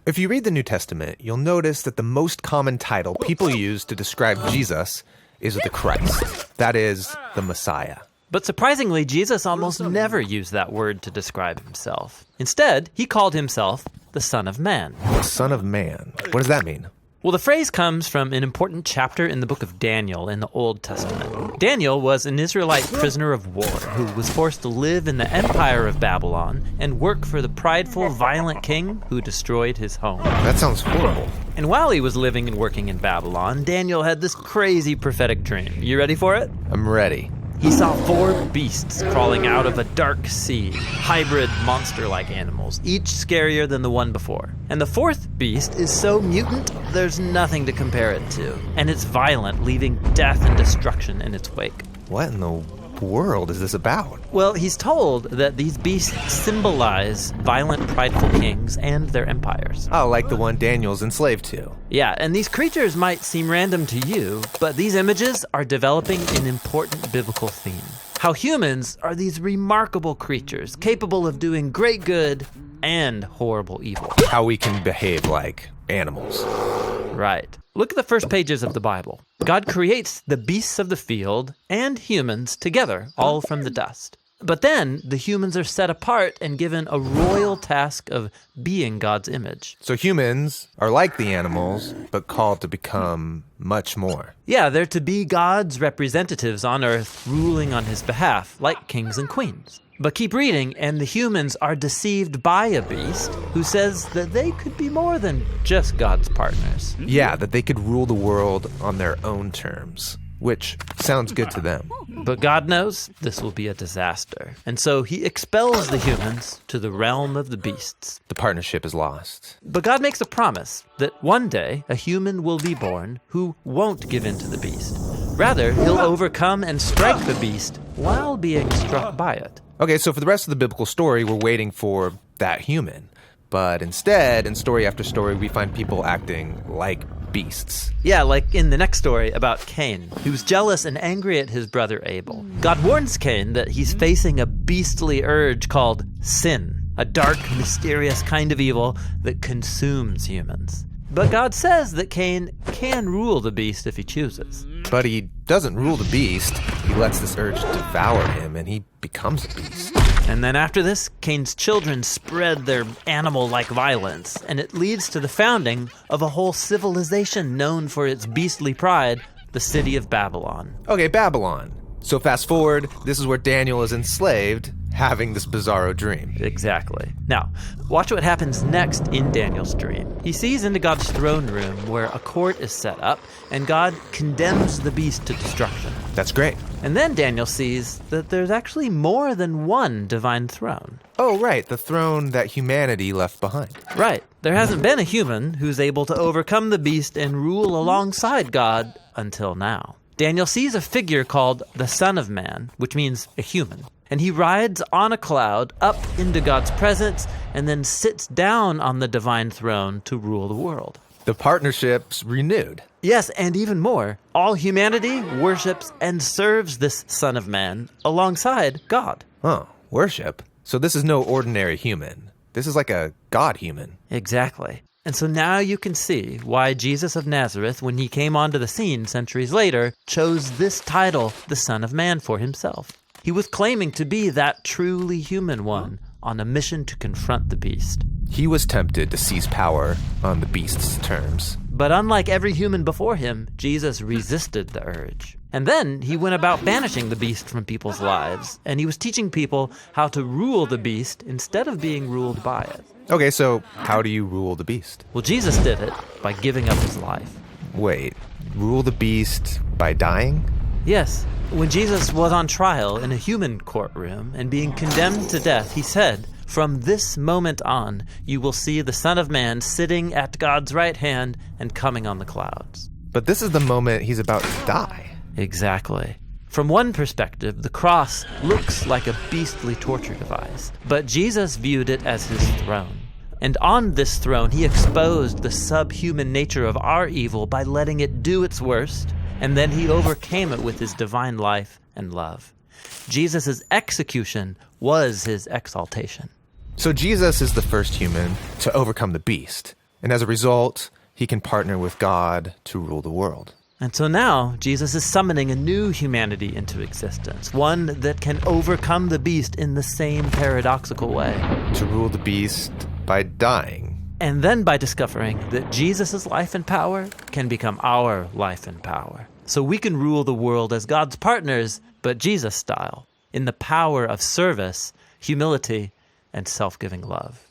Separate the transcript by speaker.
Speaker 1: If you read the New Testament, you'll notice that the most common title people use to describe Jesus is the Christ. That is, the Messiah.
Speaker 2: But surprisingly, Jesus almost never used that word to describe himself. Instead, he called himself the Son of Man.
Speaker 1: The Son of Man. What does that mean?
Speaker 2: Well, the phrase comes from an important chapter in the book of Daniel in the Old Testament. Daniel was an Israelite prisoner of war who was forced to live in the empire of Babylon and work for the prideful, violent king who destroyed his home.
Speaker 1: That sounds horrible.
Speaker 2: And while he was living and working in Babylon, Daniel had this crazy prophetic dream. You ready for it?
Speaker 1: I'm ready.
Speaker 2: He saw 4 beasts crawling out of a dark sea, hybrid monster-like animals, each scarier than the one before. And the 4th beast is so mutant, there's nothing to compare it to. And it's violent, leaving death and destruction in its wake.
Speaker 1: What in the world is this about?
Speaker 2: Well, he's told that these beasts symbolize violent, prideful kings and their empires.
Speaker 1: Oh, like the one Daniel's enslaved to.
Speaker 2: Yeah, and these creatures might seem random to you, but these images are developing an important biblical theme. How humans are these remarkable creatures, capable of doing great good and horrible evil.
Speaker 1: How we can behave like animals.
Speaker 2: Right. Look at the first pages of the Bible. God creates the beasts of the field and humans together, all from the dust. But then the humans are set apart and given a royal task of being God's image.
Speaker 1: So humans are like the animals, but called to become much more.
Speaker 2: Yeah, they're to be God's representatives on earth, ruling on his behalf, like kings and queens. But keep reading, and the humans are deceived by a beast who says that they could be more than just God's partners.
Speaker 1: Yeah, that they could rule the world on their own terms, which sounds good to them.
Speaker 2: But God knows this will be a disaster, and so he expels the humans to the realm of the beasts.
Speaker 1: The partnership is lost.
Speaker 2: But God makes a promise that one day a human will be born who won't give in to the beast. Rather, he'll overcome and strike the beast while being struck by it.
Speaker 1: Okay, so for the rest of the biblical story, we're waiting for that human. But instead, in story after story, we find people acting like beasts.
Speaker 2: Yeah, like in the next story about Cain, who's jealous and angry at his brother Abel. God warns Cain that he's facing a beastly urge called sin, a dark, mysterious kind of evil that consumes humans. But God says that Cain can rule the beast if he chooses.
Speaker 1: But he doesn't rule the beast. He lets this urge devour him, and he becomes a beast.
Speaker 2: And then after this, Cain's children spread their animal-like violence, and it leads to the founding of a whole civilization known for its beastly pride, the city of Babylon.
Speaker 1: Okay, Babylon. So fast forward, this is where Daniel is enslaved, having this bizarro dream.
Speaker 2: Exactly. Now, watch what happens next in Daniel's dream. He sees into God's throne room where a court is set up, and God condemns the beast to destruction.
Speaker 1: That's great.
Speaker 2: And then Daniel sees that there's actually more than one divine throne.
Speaker 1: Oh, right, the throne that humanity left behind.
Speaker 2: Right. There hasn't been a human who's able to overcome the beast and rule alongside God until now. Daniel sees a figure called the Son of Man, which means a human. And he rides on a cloud up into God's presence and then sits down on the divine throne to rule the world.
Speaker 1: The partnership's renewed.
Speaker 2: Yes, and even more. All humanity worships and serves this Son of Man alongside God.
Speaker 1: Oh, worship? So this is no ordinary human. This is like a God human.
Speaker 2: Exactly. And so now you can see why Jesus of Nazareth, when he came onto the scene centuries later, chose this title, the Son of Man, for himself. He was claiming to be that truly human one on a mission to confront the beast.
Speaker 1: He was tempted to seize power on the beast's terms.
Speaker 2: But unlike every human before him, Jesus resisted the urge. And then he went about banishing the beast from people's lives, and he was teaching people how to rule the beast instead of being ruled by it.
Speaker 1: Okay, so how do you rule the beast?
Speaker 2: Well, Jesus did it by giving up his life.
Speaker 1: Wait, rule the beast by dying?
Speaker 2: Yes. When Jesus was on trial in a human courtroom and being condemned to death, he said, "From this moment on, you will see the Son of Man sitting at God's right hand and coming on the clouds."
Speaker 1: But this is the moment he's about to die.
Speaker 2: Exactly. From one perspective, the cross looks like a beastly torture device, but Jesus viewed it as his throne. And on this throne, he exposed the subhuman nature of our evil by letting it do its worst, and then he overcame it with his divine life and love. Jesus' execution was his exaltation.
Speaker 1: So Jesus is the first human to overcome the beast. And as a result, he can partner with God to rule the world.
Speaker 2: And so now, Jesus is summoning a new humanity into existence, one that can overcome the beast in the same paradoxical way.
Speaker 1: To rule the beast by dying.
Speaker 2: And then by discovering that Jesus' life and power can become our life and power. So we can rule the world as God's partners, but Jesus style, in the power of service, humility, and self-giving love.